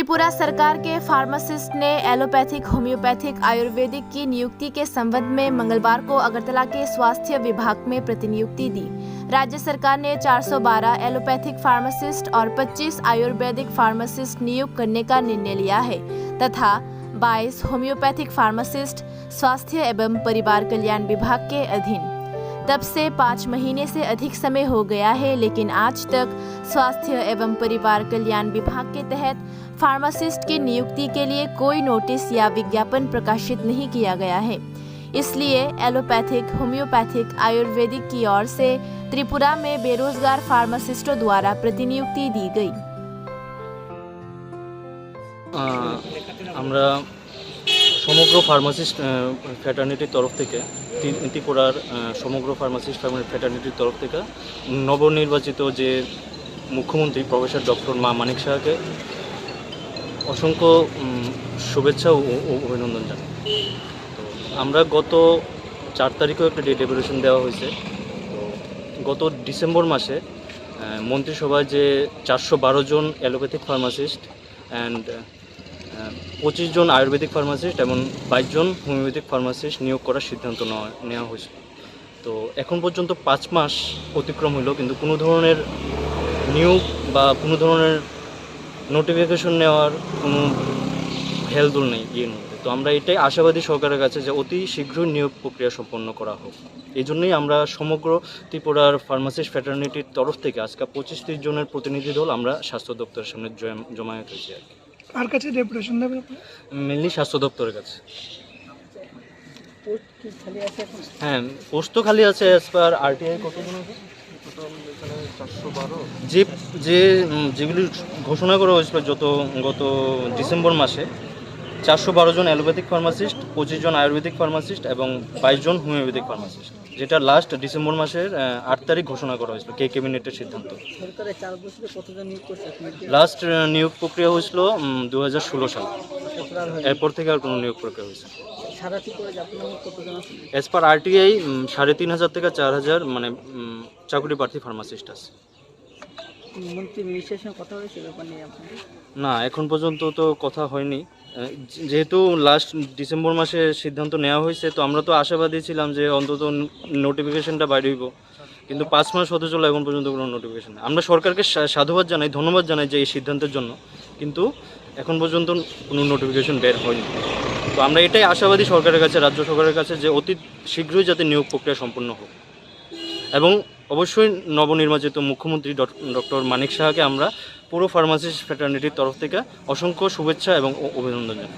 त्रिपुरा सरकार के फार्मासिस्ट ने एलोपैथिक, होम्योपैथिक, आयुर्वेदिक की नियुक्ति के संबंध में मंगलवार को अगरतला के स्वास्थ्य विभाग में प्रतिनियुक्ति दी। राज्य सरकार ने 412 एलोपैथिक फार्मासिस्ट और 25 आयुर्वेदिक फार्मासिस्ट नियुक्त करने का निर्णय लिया है तथा 22 होम्योपैथिक फार्मासिस्ट स्वास्थ्य एवं परिवार कल्याण विभाग के अधीन। तब से 5 महीने से अधिक समय हो गया है, लेकिन आज तक स्वास्थ्य एवं परिवार कल्याण विभाग के तहत फार्मासिस्ट की नियुक्ति के लिए कोई नोटिस या विज्ञापन प्रकाशित नहीं किया गया है। इसलिए एलोपैथिक, होम्योपैथिक, आयुर्वेदिक की ओर से त्रिपुरा में बेरोजगार फार्मासिस्टों द्वारा प्रतिनियुक्ति दी गई। আমরা সমগ্র ফার্মাসিস্ট ফ্র্যাটার্নিটির তরফ থেকে ত্রিপুরার সমগ্র ফার্মাসিস্ট ফ্র্যাটার্নিটির তরফ থেকে নবনির্বাচিত যে মুখ্যমন্ত্রী প্রফেসর ডক্টর মানিক সাহাকে অসংখ্য শুভেচ্ছা ও অভিনন্দন জানাই। তো আমরা গত 4 তারিখেও একটা ডেপুটেশন দেওয়া হয়েছে। তো গত ডিসেম্বর মাসে মন্ত্রিসভায় যে 412 জন অ্যালোপ্যাথিক ফার্মাসিস্ট অ্যান্ড 25 জন আয়ুর্বেদিক ফার্মাসিস্ট এবং 22 জন হোমিওপ্যাথিক ফার্মাসিস্ট নিয়োগ করার সিদ্ধান্ত নেওয়া হয়েছে। তো এখন পর্যন্ত 5 মাস অতিক্রম হলো, কিন্তু কোনো ধরনের নিয়োগ বা কোনো ধরনের নোটিফিকেশন নেওয়ার কোনো হেলদোল নেই এর মধ্যে। তো আমরা এটাই আশাবাদী সরকারের কাছে যে অতি শীঘ্রই নিয়োগ প্রক্রিয়া সম্পন্ন করা হোক। এই জন্যই আমরা সমগ্র ত্রিপুরার ফার্মাসিস্ট ফ্র্যাটার্নিটির তরফ থেকে আজকে 25-30 জনের প্রতিনিধি দল আমরা স্বাস্থ্য দপ্তরের সামনে জমায়েত হয়েছি। আর কাছে ডেপুটেশন দেবে মেনলি স্বাস্থ্য দপ্তরের কাছে। হ্যাঁ, পোস্ট তো খালি আছে। অ্যাজ পার আরটিআই কতজন আছে? যেগুলি ঘোষণা করা হয়েছিল গত ডিসেম্বর মাসে 412 জন অ্যালোপ্যাথিক ফার্মাসিস্ট, 25 জন আয়ুর্বেদিক ফার্মাসিস্ট এবং 22 জন হোমিওপ্যাথিক ফার্মাসিস্ট, যেটা লাস্ট ডিসেম্বর মাসের 8 তারিখ ঘোষণা করা হয়েছিল ক্যাবিনেটের সিদ্ধান্ত। লাস্ট নিয়োগ প্রক্রিয়া হয়েছিল 2016 সালে। এরপর থেকে আর কোনো নিয়োগ প্রক্রিয়া হয়েছে। অ্যাজ পার আরটিআই 3500 থেকে 4000 মানে চাকরি প্রার্থী ফার্মাসিস্ট আছে। না, এখন পর্যন্ত তো কথা হয়নি। যেহেতু লাস্ট ডিসেম্বর মাসে সিদ্ধান্ত নেওয়া হয়েছে, তো আমরা তো আশাবাদী ছিলাম যে অন্তত নোটিফিকেশনটা বাইরে হইব, কিন্তু 5 মাস হতে চলে এখন পর্যন্ত কোনো নোটিফিকেশন নেই। আমরা সরকারকে সাধুবাদ জানাই, ধন্যবাদ জানাই যে এই সিদ্ধান্তের জন্য, কিন্তু এখন পর্যন্ত কোনো নোটিফিকেশন বের হয়নি। তো আমরা এটাই আশাবাদী সরকারের কাছে, রাজ্য সরকারের কাছে, যে অতি শীঘ্রই যাতে নিয়োগ প্রক্রিয়া সম্পন্ন হোক এবং অবশ্যই নবনির্বাচিত মুখ্যমন্ত্রী ডক্টর মানিক সাহাকে আমরা পুরো ফার্মাসিস্ট ফ্র্যাটার্নিটির তরফ থেকে অসংখ্য শুভেচ্ছা এবং অভিনন্দন জানাই।